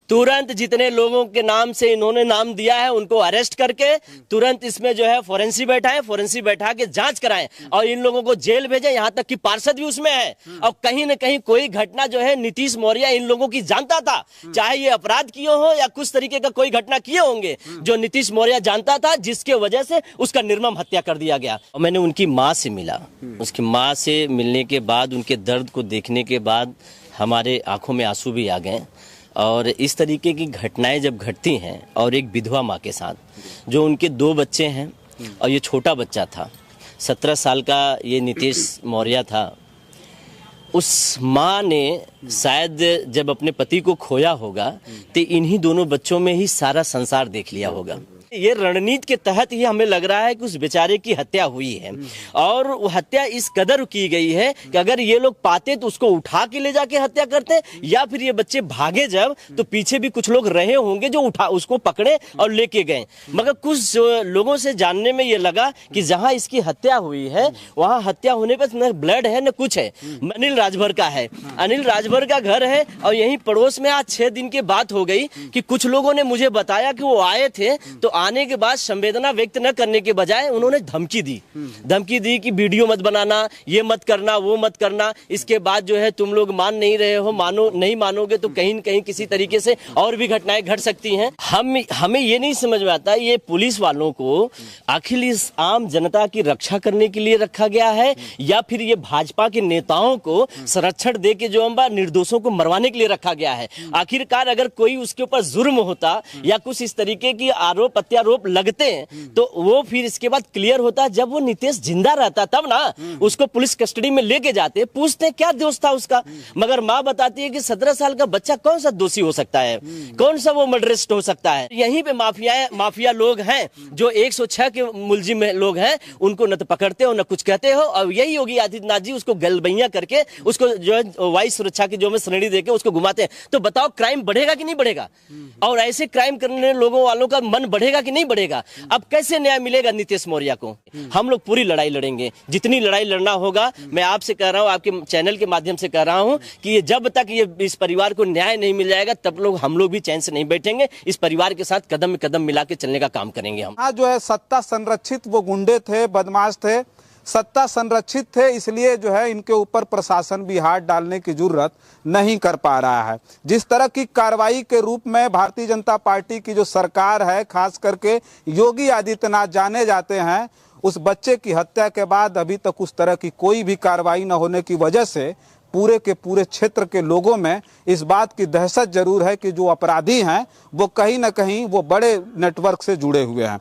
तुरंत जितने लोगों के नाम से इन्होंने नाम दिया है उनको अरेस्ट करके तुरंत इसमें जो है फोरेंसिक बैठा के जांच कराएं और इन लोगों को जेल भेजें। यहाँ तक कि पार्षद भी उसमें है। और कहीं न कहीं कोई घटना जो है नीतीश मौर्य इन लोगों की जानता था, चाहे ये अपराध किए हो या कुछ तरीके का कोई घटना किए होंगे जो नीतीश मौर्य जानता था, जिसके वजह से उसका निर्मम हत्या कर दिया गया। और मैंने उनकी माँ से मिला, उसकी माँ से मिलने के बाद उनके दर्द को देखने के बाद हमारे आंखों में आंसू भी आ गए। और इस तरीके की घटनाएं जब घटती हैं और एक विधवा माँ के साथ, जो उनके 2 बच्चे हैं और ये छोटा बच्चा था, 17 साल का ये नीतीश मौर्य था, उस माँ ने शायद जब अपने पति को खोया होगा तो इन्हीं दोनों बच्चों में ही सारा संसार देख लिया होगा। ये रणनीति के तहत ही हमें लग रहा है कि उस बेचारे की हत्या हुई है। और वो हत्या इस कदर की गई है कि अगर ये लोग पाते तो उसको उठा के ले जाके हत्या करते, या फिर ये बच्चे भागे जब तो पीछे भी कुछ लोग रहे होंगे जो उठा उसको पकड़े और लेके गए। मगर कुछ लोगों से जानने में ये लगा कि जहां इसकी हत्या हुई है वहां हत्या होने पर न ब्लड है न कुछ है। अनिल राजभर का है, अनिल राजभर का घर है। और यहीं पड़ोस में आज 6 दिन के बात हो गई कि कुछ लोगों ने मुझे बताया कि वो आए थे, तो आने के बाद संवेदना व्यक्त न करने के बजाय उन्होंने धमकी दी कि वीडियो मत बनाना, ये मत करना, वो मत करना। इसके बाद जो है तुम लोग मान नहीं रहे हो, नहीं मानोगे तो कहीं न कहीं किसी तरीके से और भी घटनाएं घट सकती हैं। हमें ये नहीं समझ में आता ये पुलिस वालों को आखिर इस आम जनता की रक्षा करने के लिए रखा गया है या फिर ये भाजपा के नेताओं को संरक्षण दे के जो निर्दोषों को मरवाने के लिए रखा गया है। आखिरकार अगर कोई उसके ऊपर जुर्म होता या कुछ इस तरीके की आरोप प्रत्यारोप लगते हैं तो वो फिर इसके बाद क्लियर होता। जब वो नीतीश जिंदा रहता तब ना उसको पुलिस कस्टडी में लेके जाते, पूछते क्या दोष था उसका। मगर माँ बताती है कि 17 साल का बच्चा कौन सा दोषी हो सकता है, कौन सा वो मर्डरिस्ट हो सकता है। यहीं पे माफिया लोग हैं जो 106 के मुलजिम लोग हैं, उनको न तो पकड़ते हो न कुछ कहते हो। और यही योगी आदित्यनाथ जी उसको गलबैया करके उसको जो है वायु सुरक्षा की जो श्रेणी देके उसको घुमाते हैं। तो बताओ क्राइम बढ़ेगा कि नहीं बढ़ेगा? और ऐसे क्राइम करने लोगों वालों का मन बढ़ेगा कि नहीं बढ़ेगा? अब कैसे न्याय मिलेगा नीतीश मौर्य को? हम लोग पूरी लड़ाई लड़ेंगे, जितनी लड़ाई लड़ना होगा। मैं आपसे कह रहा हूं, आपके चैनल के माध्यम से कह रहा हूं कि ये जब तक ये इस परिवार को न्याय नहीं मिल जाएगा तब हम लोग भी चैन से नहीं बैठेंगे। इस परिवार के साथ कदम में कदम मिला के चलने का काम करेंगे हम। जो है सत्ता संरक्षित वो गुंडे थे, बदमाश थे, सत्ता संरक्षित थे, इसलिए जो है इनके ऊपर प्रशासन भी हाथ डालने की जरूरत नहीं कर पा रहा है। जिस तरह की कार्रवाई के रूप में भारतीय जनता पार्टी की जो सरकार है, खास करके योगी आदित्यनाथ जाने जाते हैं, उस बच्चे की हत्या के बाद अभी तक उस तरह की कोई भी कार्रवाई न होने की वजह से पूरे के पूरे क्षेत्र के लोगों में इस बात की दहशत जरूर है कि जो अपराधी हैं वो कहीं ना कहीं वो बड़े नेटवर्क से जुड़े हुए हैं।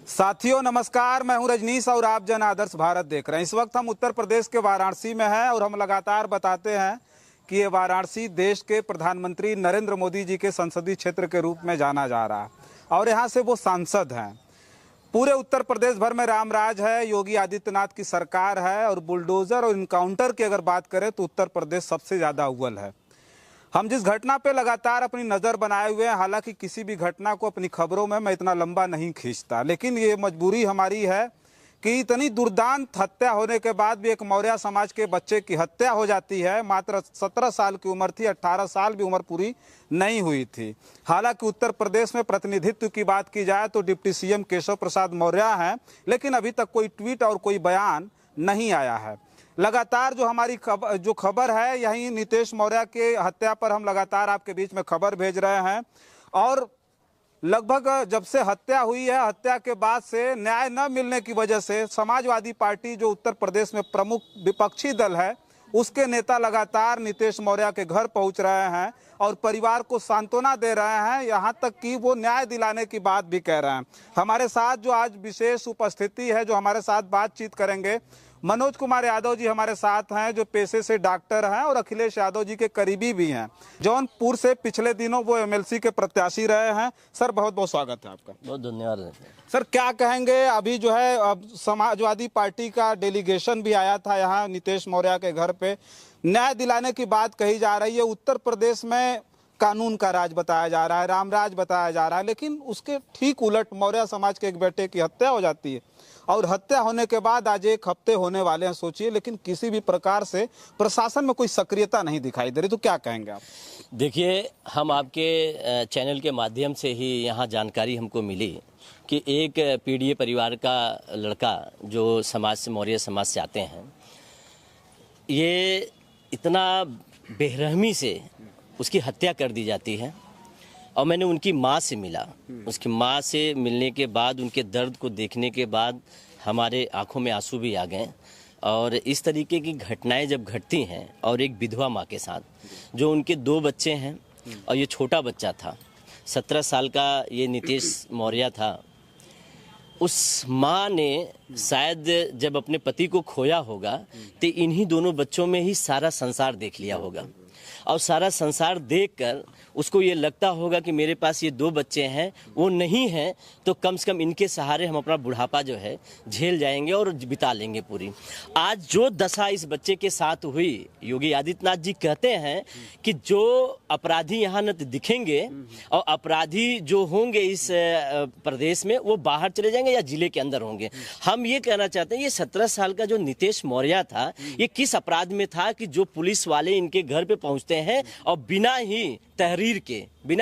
साथियों नमस्कार, मैं हूं रजनीश और आप जन आदर्श भारत देख रहे हैं। इस वक्त हम उत्तर प्रदेश के वाराणसी में हैं और हम लगातार बताते हैं कि ये वाराणसी देश के प्रधानमंत्री नरेंद्र मोदी जी के संसदीय क्षेत्र के रूप में जाना जा रहा है और यहाँ से वो सांसद हैं। पूरे उत्तर प्रदेश भर में राम राज है, योगी आदित्यनाथ की सरकार है और बुलडोजर और इनकाउंटर की अगर बात करें तो उत्तर प्रदेश सबसे ज़्यादा अव्वल है। हम जिस घटना पे लगातार अपनी नज़र बनाए हुए हैं, हालांकि किसी भी घटना को अपनी खबरों में मैं इतना लंबा नहीं खींचता, लेकिन ये मजबूरी हमारी है कि इतनी दुर्दांत हत्या होने के बाद भी एक मौर्य समाज के बच्चे की हत्या हो जाती है। मात्र 17 साल की उम्र थी, 18 साल भी उम्र पूरी नहीं हुई थी। हालांकि उत्तर प्रदेश में प्रतिनिधित्व की बात की जाए तो डिप्टी सीएम केशव प्रसाद मौर्य हैं, लेकिन अभी तक कोई ट्वीट और कोई बयान नहीं आया है। लगातार जो हमारी खबर है, यही नीतीश मौर्य के हत्या पर हम लगातार आपके बीच में खबर भेज रहे हैं। और लगभग जब से हत्या हुई है, हत्या के बाद से न्याय न मिलने की वजह से समाजवादी पार्टी जो उत्तर प्रदेश में प्रमुख विपक्षी दल है, उसके नेता लगातार नीतीश मौर्य के घर पहुंच रहे हैं और परिवार को सांत्वना दे रहे हैं, यहाँ तक कि वो न्याय दिलाने की बात भी कह रहे हैं। हमारे साथ जो आज विशेष उपस्थिति है, जो हमारे साथ बातचीत करेंगे, मनोज कुमार यादव जी हमारे साथ हैं, जो पेशे से डॉक्टर हैं और अखिलेश यादव जी के करीबी भी हैं। जौनपुर से पिछले दिनों वो एमएलसी के प्रत्याशी रहे हैं। सर बहुत बहुत स्वागत है आपका। बहुत धन्यवाद। सर क्या कहेंगे, अभी जो है अब समाजवादी पार्टी का डेलीगेशन भी आया था यहाँ नीतीश मौर्य के घर पे, न्याय दिलाने की बात कही जा रही है। उत्तर प्रदेश में कानून का राज बताया जा रहा है, रामराज बताया जा रहा है, लेकिन उसके ठीक उलट मौर्य समाज के एक बेटे की हत्या हो जाती है। और हत्या होने के बाद आज 1 हफ्ते होने वाले हैं, सोचिए, लेकिन किसी भी प्रकार से प्रशासन में कोई सक्रियता नहीं दिखाई दे रही। तो क्या कहेंगे आप? देखिए, हम आपके चैनल के माध्यम से ही यहाँ जानकारी हमको मिली कि एक पीड़ित परिवार का लड़का जो समाज से, मौर्य समाज से आते हैं, ये इतना बेरहमी से उसकी हत्या कर दी जाती है। और मैंने उनकी माँ से मिला, उसकी माँ से मिलने के बाद, उनके दर्द को देखने के बाद हमारे आंखों में आंसू भी आ गए। और इस तरीके की घटनाएं जब घटती हैं, और एक विधवा माँ के साथ, जो उनके 2 बच्चे हैं और ये छोटा बच्चा था, 17 साल का ये नीतीश मौर्य था। उस माँ ने शायद जब अपने पति को खोया होगा तो इन्हीं दोनों बच्चों में ही सारा संसार देख लिया होगा। और सारा संसार देखकर उसको ये लगता होगा कि मेरे पास ये 2 बच्चे हैं, वो नहीं हैं तो कम से कम इनके सहारे हम अपना बुढ़ापा जो है झेल जाएंगे और बिता लेंगे पूरी। आज जो दशा इस बच्चे के साथ हुई, योगी आदित्यनाथ जी कहते हैं कि जो अपराधी यहाँ न दिखेंगे और अपराधी जो होंगे इस प्रदेश में, वो बाहर चले जाएंगे या जिले के अंदर होंगे। हम ये कहना चाहते हैं, ये 17 साल का जो नीतीश मौर्य था, ये किस अपराध में था कि जो पुलिस वाले इनके घर पे पहुंचते हैं और बिना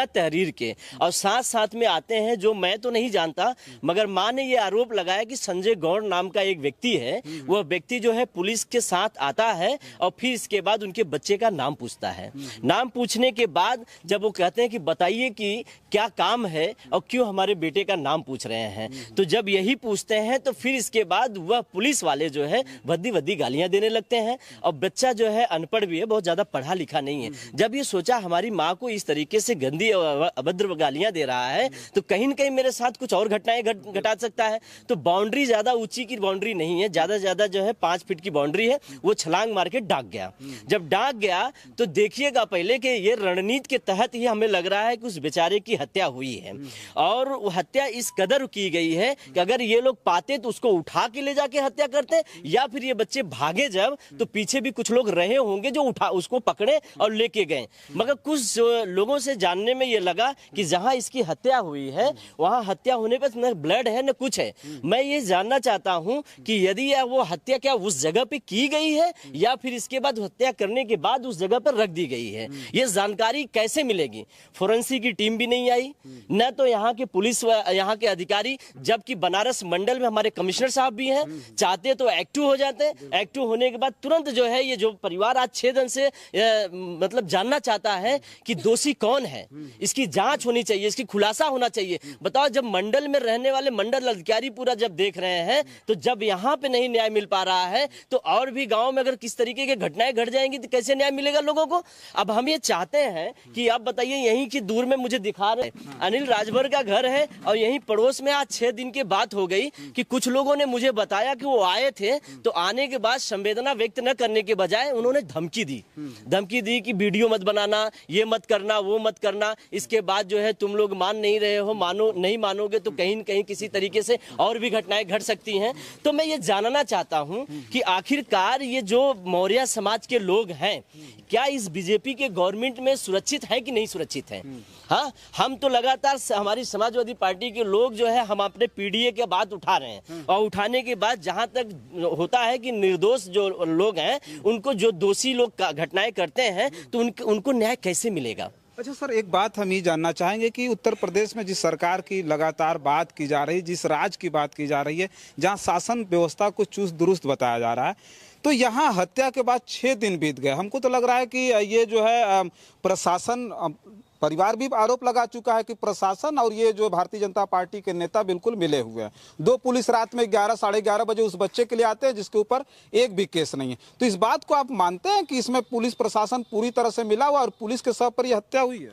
तहरीर के और साथ साथ में आते हैं, जो मैं तो नहीं जानता, मगर मां ने ये आरोप लगाया कि संजय गौड़ नाम का एक व्यक्ति है, वह व्यक्ति जो है पुलिस के साथ आता है और फिर इसके बाद उनके बच्चे का नाम पूछता है। नाम पूछने के बाद जब वो कहते हैं कि बताइए कि क्या काम है और क्यों हमारे बेटे का नाम पूछ रहे हैं, तो जब यही पूछते हैं तो फिर इसके बाद वह पुलिस वाले जो है भद्दी गालियां देने लगते हैं। और बच्चा जो है अनपढ़ भी है, बहुत ज्यादा पढ़ा लिखा नहीं है। जब ये सोचा हमारी माँ को इस तरीके से गंदी और अभद्र गालियां दे रहा है, तो कहीं न कहीं मेरे साथ कुछ और घटनाएं घटा सकता है। तो बाउंड्री ज्यादा ऊंची की बाउंड्री नहीं है, ज्यादा से ज्यादा जो है 5 फीट की बाउंड्री है। वो छलांग मार के डाक गया। जब डाक गया तो देखिएगा पहले कि ये रणनीति के तहत ही हमें लग रहा है कि उस बेचारे की हत्या हुई है। और वो हत्या इस कदर की गई है कि अगर ये लोग पाते तो उसको उठा के ले जाके हत्या करते, या फिर ये बच्चे भागे जब तो पीछे भी कुछ लोग रहे होंगे जो उसको पकड़े और लेके गए। मगर कुछ लोगों से जानने में ये लगा कि जहां इसकी हत्या हुई है वहां हत्या होने पर न ब्लड है न कुछ है। मैं ये जानना चाहता हूं कि यदि वो हत्या क्या उस जगह पे की गई है या फिर इसके बाद हत्या करने के बाद उस जगह पर रख दी गई है। ये जानकारी कैसे मिलेगी? फोरेंसिक की टीम भी नहीं आई, न तो यहाँ के पुलिस यहाँ के अधिकारी, जबकि बनारस मंडल में हमारे कमिश्नर साहब भी हैं, चाहते तो एक्टिव हो जाते। एक्टिव होने के बाद तुरंत जो है ये जो परिवार आज 6 दिन से मतलब जानना चाहता है कि दोषी कौन है, इसकी जांच होनी चाहिए, इसकी खुलासा होना चाहिए। बताओ, जब मंडल में रहने वाले मंडल अधिकारी पूरा जब देख रहे हैं, तो जब यहाँ पे नहीं न्याय मिल पा रहा है तो और भी गांव में अगर किस तरीके की घटनाएं घट जाएंगी तो कैसे न्याय मिलेगा लोगों को? अब हम ये चाहते हैं कि आप बताइए, यहीं की दूर में मुझे दिखा रहे अनिल राजभर का घर है और यहीं पड़ोस में आज 6 दिन के बात हो गई कि कुछ लोगों ने मुझे बताया कि वो आए थे, तो आने के बाद संवेदना व्यक्त न करने के बजाय उन्होंने धमकी दी कि वीडियो मत बनाना, ये मत करना, वो मत करना। इसके बाद जो है तुम लोग मान नहीं रहे हो, नहीं मानोगे तो कहीं न कहीं किसी तरीके से और भी घटनाएं घट सकती हैं। तो मैं ये जानना चाहता हूं कि आखिरकार ये जो मौर्य समाज के लोग हैं, क्या इस बीजेपी के गवर्नमेंट में सुरक्षित है कि नहीं सुरक्षित है? हाँ, हम तो लगातार हमारी समाजवादी पार्टी के लोग जो है हम अपने पीडीए के बात उठा रहे हैं, और उठाने के बाद जहां तक होता है कि निर्दोष जो लोग हैं, उनको जो दोषी लोग घटनाएं करते हैं, तो उनको न्याय कैसे मिलेगा? अच्छा सर, एक बात हम ये जानना चाहेंगे कि उत्तर प्रदेश में जिस सरकार की लगातार बात की जा रही, जिस राज्य की बात की जा रही है, जहां शासन व्यवस्था को चुस्त दुरुस्त बताया जा रहा है, तो यहाँ हत्या के बाद 6 दिन बीत गए। हमको तो लग रहा है कि ये जो है प्रशासन, परिवार भी आरोप लगा चुका है कि प्रशासन और ये जो भारतीय जनता पार्टी के नेता बिल्कुल मिले हुए हैं। 2 पुलिस रात में 11 साढ़े 11 बजे उस बच्चे के लिए आते हैं जिसके ऊपर एक भी केस नहीं है। तो इस बात को आप मानते हैं कि इसमें पुलिस प्रशासन पूरी तरह से मिला हुआ और पुलिस के सब पर यह हत्या हुई है?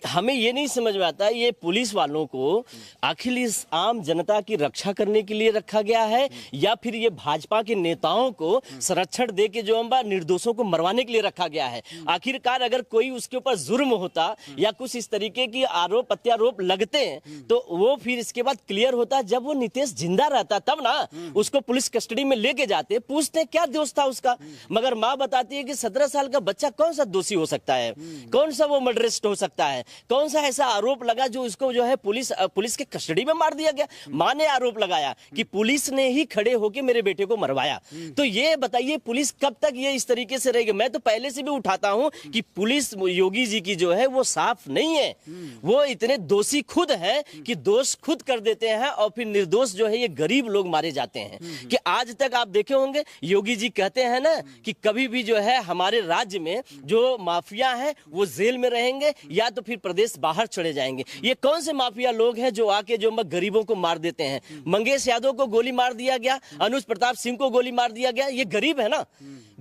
हमें ये नहीं समझ में आता, ये पुलिस वालों को आखिर इस आम जनता की रक्षा करने के लिए रखा गया है या फिर ये भाजपा के नेताओं को संरक्षण दे के जो निर्दोषों को मरवाने के लिए रखा गया है? आखिरकार अगर कोई उसके ऊपर जुर्म होता या कुछ इस तरीके की आरोप प्रत्यारोप लगते हैं तो वो फिर इसके बाद क्लियर होता है। जब वो नितेश जिंदा रहता तब ना उसको पुलिस कस्टडी में लेके जाते, पूछते क्या दोष था उसका। मगर माँ बताती है कि 17 साल का बच्चा कौन सा दोषी हो सकता है, कौन सा वो मर्डरिस्ट हो सकता है, कौन सा ऐसा आरोप लगा जो उसको जो है पुलिस के कस्टडी में मार दिया गया। माँ ने आरोप लगाया कि पुलिस ने ही खड़े होकर मेरे बेटे को मरवाया। तो ये बताइए पुलिस कब तक ये इस तरीके से रहेगी। मैं तो पहले से भी उठाता हूं कि पुलिस योगी जी की जो है वो साफ नहीं है, वो इतने दोषी खुद है कि दोष खुद कर देते हैं और फिर निर्दोष जो है ये गरीब लोग मारे जाते हैं। कि आज तक आप देखे होंगे योगी जी कहते हैं ना कि कभी भी जो है हमारे राज्य में जो माफिया है वो जेल में रहेंगे या तो फिर प्रदेश बाहर चले जाएंगे। ये कौन से माफिया लोग हैं जो आके जो गरीबों को मार देते हैं। मंगेश यादव को गोली मार दिया गया, अनुज प्रताप सिंह को गोली मार दिया गया, ये गरीब है ना,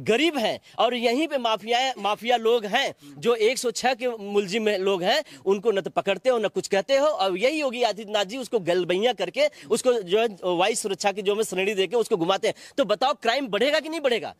गरीब हैं। और यहीं पे माफिया लोग हैं जो 106 के मुलजिम लोग हैं, उनको न तो पकड़ते हो न कुछ कहते हो। और यही योगी आदित्यनाथ जी उसको गलबैया करके उसको जो है वायु सुरक्षा की जो में श्रेणी देके उसको घुमाते हैं। तो बताओ क्राइम बढ़ेगा कि नहीं बढ़ेगा?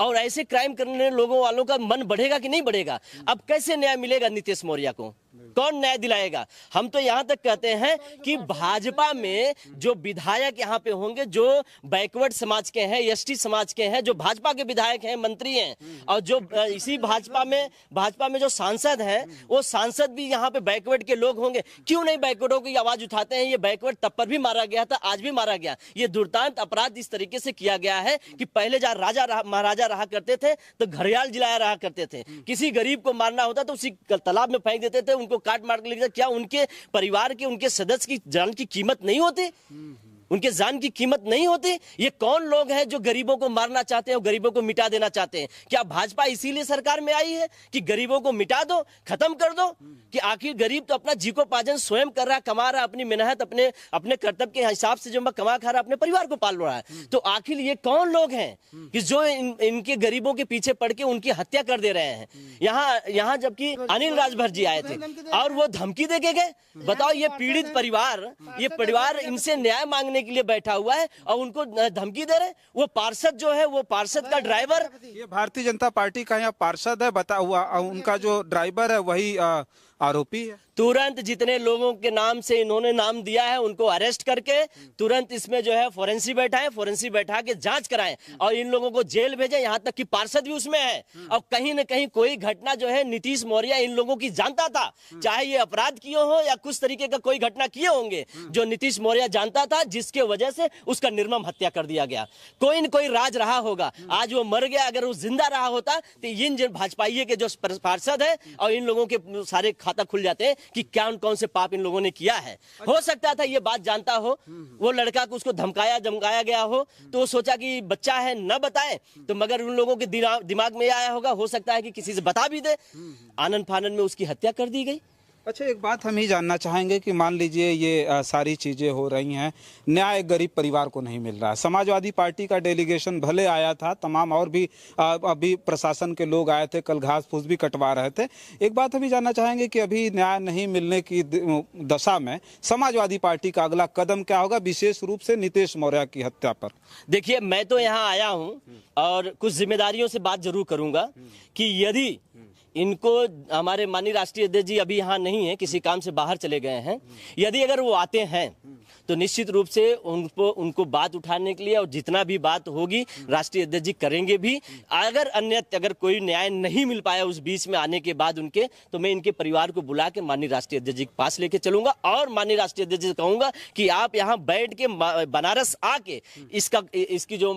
और ऐसे क्राइम करने लोगों वालों का मन बढ़ेगा कि नहीं बढ़ेगा? अब कैसे न्याय मिलेगा नीतीश मौर्य को? कौन न्याय दिलाएगा? हम तो यहां तक कहते हैं कि भाजपा में जो विधायक यहां पे होंगे जो बैकवर्ड समाज के हैं, एसटी समाज के हैं, जो भाजपा के विधायक हैं, मंत्री हैं, और जो इसी भाजपा में जो सांसद हैं वो सांसद भी यहां पे बैकवर्ड के लोग होंगे। क्यों नहीं बैकवर्डों की आवाज उठाते हैं? ये बैकवर्ड तब पर भी मारा गया था, आज भी मारा गया। ये दुर्दांत अपराध इस तरीके से किया गया है कि पहले जहां राजा महाराजा रहा करते थे तो घड़ियाल जिलाया रहा करते थे। किसी गरीब को मारना होता तो उसी तालाब में फेंक देते थे, उनको काट मार के लेके। क्या उनके परिवार के उनके सदस्य की जान की कीमत नहीं होती? उनके जान की कीमत नहीं होती? ये कौन लोग हैं जो गरीबों को मारना चाहते हैं और गरीबों को मिटा देना चाहते हैं? क्या भाजपा इसीलिए सरकार में आई है कि गरीबों को मिटा दो, खत्म कर दो? कि आखिर गरीब तो अपना जीविकोपार्जन स्वयं कर रहा है, कमा रहा है, अपनी मेहनत अपने कर्तव्य के हिसाब से जो कमा खा रहा है, अपने परिवार को पाल रहा है। तो आखिर ये कौन लोग हैं कि जो इनके गरीबों के पीछे पड़ के उनकी हत्या कर दे रहे हैं? यहाँ जबकि अनिल राजभर जी आए थे और वो धमकी दे के गए। बताओ ये पीड़ित परिवार इनसे न्याय मांगने के लिए बैठा हुआ है और उनको धमकी दे रहे। वो पार्षद जो है, वो पार्षद का ड्राइवर, ये भारतीय जनता पार्टी का यहाँ पार्षद है, बता हुआ उनका जो ड्राइवर है वही आरोपी है। तुरंत जितने लोगों के नाम से इन्होंने नाम दिया है उनको अरेस्ट करके तुरंत इसमें जो है फोरेंसिक बैठा के जांच कराएं और इन लोगों को जेल भेजें। यहाँ तक कि पार्षद भी उसमें है। और कहीं न कहीं कोई घटना जो है नीतीश मौर्य इन लोगों की जानता था, चाहे ये अपराध किए हो या कुछ तरीके का कोई घटना किए होंगे जो नीतीश मौर्य जानता था, जिसके वजह से उसका निर्मम हत्या कर दिया गया। कोई न कोई राज रहा होगा। आज वो मर गया, अगर वो जिंदा रहा होता तो इन भाजपाइये के जो पार्षद है और इन लोगों के सारे खाता खुल जाते हैं कि क्या कौन से पाप इन लोगों ने किया है। हो सकता था ये बात जानता हो, वो लड़का को उसको धमकाया गया हो तो वो सोचा कि बच्चा है न बताए, तो मगर उन लोगों के दिमाग में आया होगा, हो सकता है कि किसी से बता भी दे। आनन फानन में उसकी हत्या कर दी गई। अच्छा, एक बात हम ही जानना चाहेंगे कि मान लीजिए ये सारी चीज़ें हो रही हैं, न्याय गरीब परिवार को नहीं मिल रहा है। समाजवादी पार्टी का डेलीगेशन भले आया था, तमाम और भी अभी प्रशासन के लोग आए थे, कल घास फूस भी कटवा रहे थे। एक बात हम ही जानना चाहेंगे कि अभी न्याय नहीं मिलने की दशा में समाजवादी पार्टी का अगला कदम क्या होगा, विशेष रूप से नीतीश मौर्य की हत्या पर? देखिए, मैं तो यहाँ आया हूँ और कुछ जिम्मेदारियों से बात जरूर करूंगा कि यदि इनको हमारे माननीय राष्ट्रीय अध्यक्ष जी अभी यहाँ नहीं है, किसी काम से बाहर चले गए हैं, यदि अगर वो आते हैं तो निश्चित रूप से उनको बात उठाने के लिए और जितना भी बात होगी राष्ट्रीय अध्यक्ष जी करेंगे भी। अगर कोई न्याय नहीं मिल पाया उस बीच में आने के बाद उनके, तो मैं इनके परिवार को बुला के माननीय राष्ट्रीय अध्यक्ष जी के पास लेके चलूंगा और माननीय राष्ट्रीय अध्यक्ष जी से कहूंगा कि आप यहाँ बैठ के बनारस आके इसकी जो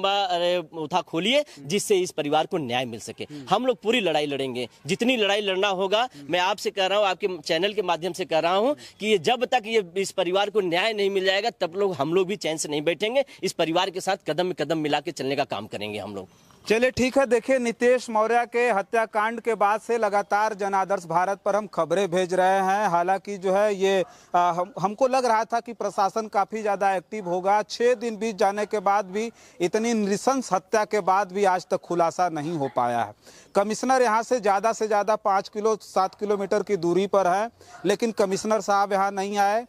उठा खोलिए, जिससे इस परिवार को न्याय मिल सके। हम लोग पूरी लड़ाई लड़ेंगे, जितनी लड़ाई लड़ना होगा। मैं आपसे कह रहा हूँ, आपके चैनल के माध्यम से कह रहा हूँ कि ये जब तक ये इस परिवार को न्याय नहीं मिल जाएगा तब हम लोग भी चैन से नहीं बैठेंगे। इस परिवार के साथ कदम में कदम मिला के चलने का काम करेंगे हम लोग। चलिए ठीक है। देखिए, नीतीश मौर्य के हत्याकांड के बाद से लगातार जन आदर्श भारत पर हम खबरें भेज रहे हैं। हालांकि जो है ये हमको लग रहा था कि प्रशासन काफ़ी ज़्यादा एक्टिव होगा। 6 दिन बीत जाने के बाद भी, इतनी नृशंस हत्या के बाद भी आज तक खुलासा नहीं हो पाया है। कमिश्नर यहाँ से ज़्यादा 5-7 किलोमीटर की दूरी पर है, लेकिन कमिश्नर साहब यहाँ नहीं आए।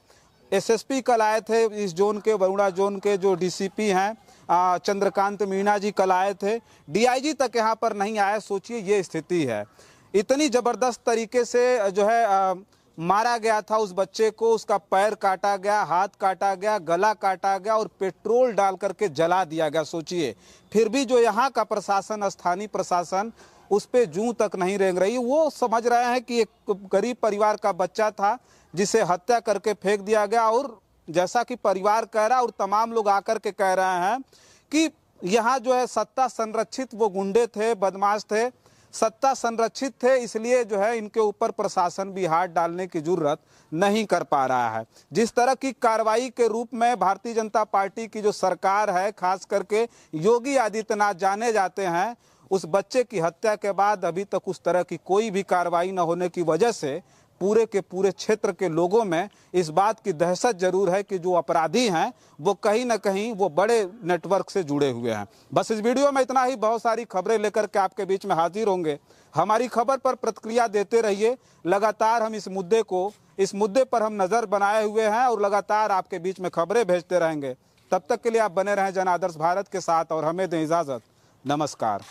एसएसपी कल आए थे इस जोन के, वरुणा जोन के जो डीसीपी हैं चंद्रकांत मीणा जी कल आए थे। डीआईजी तक यहाँ पर नहीं आए। सोचिए ये स्थिति है। इतनी जबरदस्त तरीके से जो है मारा गया था उस बच्चे को, उसका पैर काटा गया, हाथ काटा गया, गला काटा गया और पेट्रोल डाल करके जला दिया गया। सोचिए, फिर भी जो यहाँ का प्रशासन, स्थानीय प्रशासन उस पे जूं तक नहीं रेंग रही। वो समझ रहे हैं कि एक गरीब परिवार का बच्चा था जिसे हत्या करके फेंक दिया गया। और जैसा कि परिवार कह रहा है और तमाम लोग आकर के कह रहे हैं कि यहाँ जो है सत्ता संरक्षित वो गुंडे थे, बदमाश थे, सत्ता संरक्षित थे, इसलिए जो है इनके ऊपर प्रशासन भी हाथ डालने की जरूरत नहीं कर पा रहा है। जिस तरह की कार्रवाई के रूप में भारतीय जनता पार्टी की जो सरकार है, खास करके योगी आदित्यनाथ जाने जाते हैं, उस बच्चे की हत्या के बाद अभी तक उस तरह की कोई भी कार्रवाई न होने की वजह से पूरे के पूरे क्षेत्र के लोगों में इस बात की दहशत जरूर है कि जो अपराधी हैं वो कहीं ना कहीं वो बड़े नेटवर्क से जुड़े हुए हैं। बस इस वीडियो में इतना ही। बहुत सारी खबरें लेकर के आपके बीच में हाजिर होंगे। हमारी खबर पर प्रतिक्रिया देते रहिए। लगातार हम इस मुद्दे पर हम नजर बनाए हुए हैं और लगातार आपके बीच में खबरें भेजते रहेंगे। तब तक के लिए आप बने रहें जन आदर्श भारत के साथ और हमें दें इजाजत। नमस्कार।